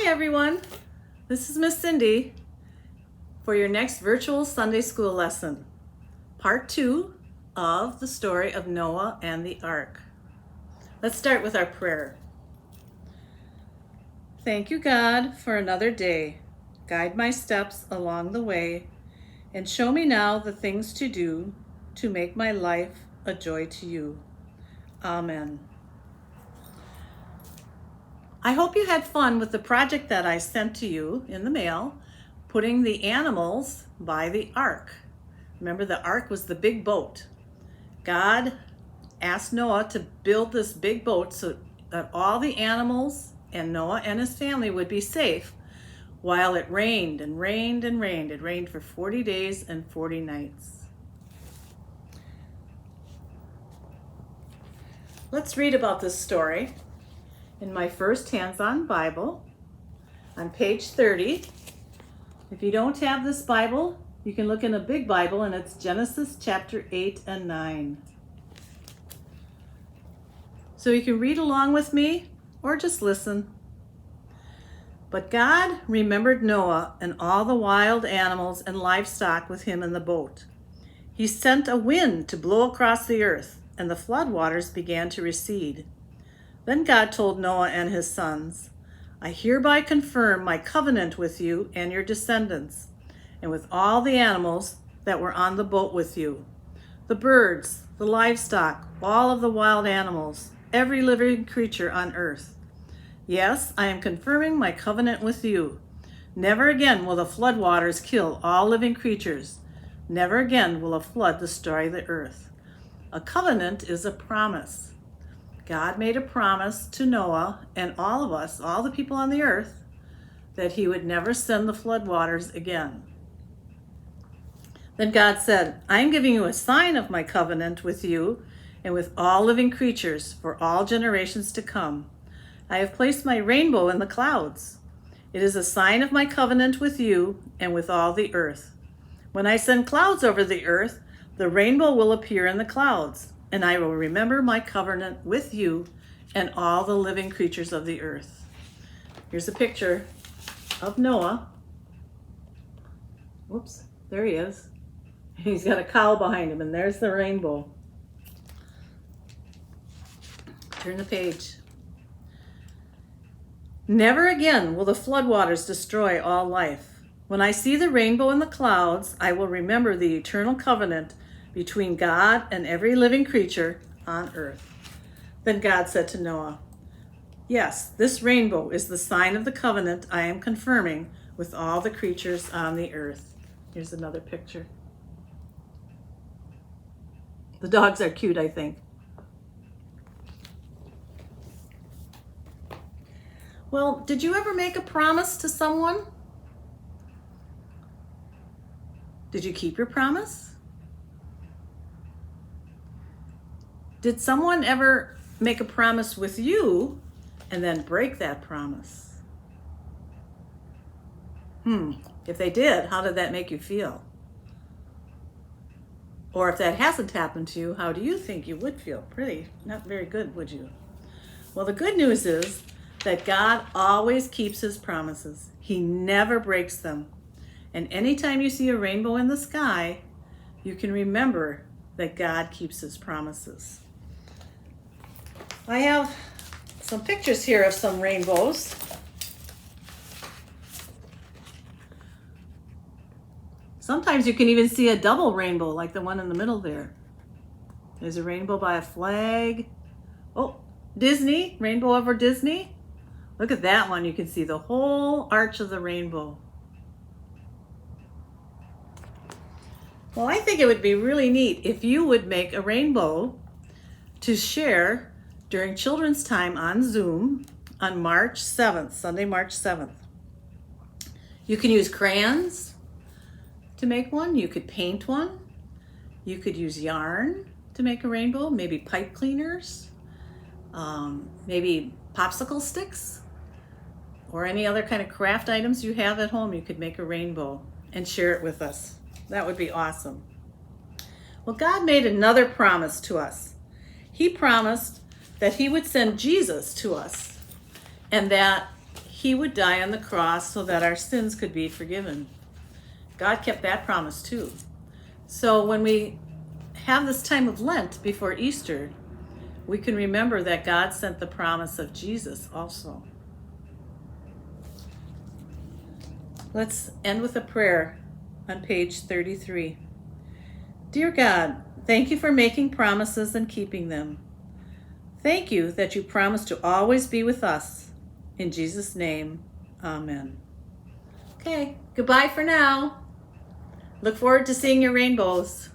Hi everyone, this is Miss Cindy for your next virtual Sunday school lesson, part 2 of the story of Noah and the Ark. Let's start with our prayer. Thank you, God, for another day. Guide my steps along the way and show me now the things to do to make my life a joy to you. Amen. I hope you had fun with the project that I sent to you in the mail, putting the animals by the ark. Remember, the ark was the big boat. God asked Noah to build this big boat so that all the animals and Noah and his family would be safe while it rained and rained and rained. It rained for 40 days and 40 nights. Let's read about this story in my first hands-on Bible on page 30. If you don't have this Bible, you can look in a big Bible, and it's Genesis chapter 8 and 9. So you can read along with me or just listen. But God remembered Noah and all the wild animals and livestock with him in the boat. He sent a wind to blow across the earth, and the flood waters began to recede. Then God told Noah and his sons, I hereby confirm my covenant with you and your descendants, and with all the animals that were on the boat with you, the birds, the livestock, all of the wild animals, every living creature on earth. Yes, I am confirming my covenant with you. Never again will the flood waters kill all living creatures. Never again will a flood destroy the earth. A covenant is a promise. God made a promise to Noah and all of us, all the people on the earth, that he would never send the flood waters again. Then God said, I am giving you a sign of my covenant with you and with all living creatures for all generations to come. I have placed my rainbow in the clouds. It is a sign of my covenant with you and with all the earth. When I send clouds over the earth, the rainbow will appear in the clouds, and I will remember my covenant with you and all the living creatures of the earth. Here's a picture of Noah. Whoops, there he is. He's got a cow behind him, and there's the rainbow. Turn the page. Never again will the floodwaters destroy all life. When I see the rainbow in the clouds, I will remember the eternal covenant between God and every living creature on earth. Then God said to Noah, yes, this rainbow is the sign of the covenant I am confirming with all the creatures on the earth. Here's another picture. The dogs are cute, I think. Well, did you ever make a promise to someone? Did you keep your promise? Did someone ever make a promise with you and then break that promise? If they did, how did that make you feel? Or if that hasn't happened to you, how do you think you would feel? Not very good, would you? Well, the good news is that God always keeps his promises. He never breaks them. And anytime you see a rainbow in the sky, you can remember that God keeps his promises. I have some pictures here of some rainbows. Sometimes you can even see a double rainbow like the one in the middle there. There's a rainbow by a flag. Oh, Disney, rainbow over Disney. Look at that one. You can see the whole arch of the rainbow. Well, I think it would be really neat if you would make a rainbow to share during children's time on Zoom on March 7th, Sunday, March 7th. You can use crayons to make one. You could paint one. You could use yarn to make a rainbow, maybe pipe cleaners, maybe popsicle sticks, or any other kind of craft items you have at home. You could make a rainbow and share it with us. That would be awesome. Well, God made another promise to us. He promised that he would send Jesus to us and that he he would die on the cross so that our sins could be forgiven. God kept that promise too. So when we have this time of Lent before Easter, we can remember that God sent the promise of Jesus also. Let's end with a prayer on page 33. Dear God, thank you for making promises and keeping them. Thank you that you promise to always be with us. In Jesus' name, amen. Okay, goodbye for now. Look forward to seeing your rainbows.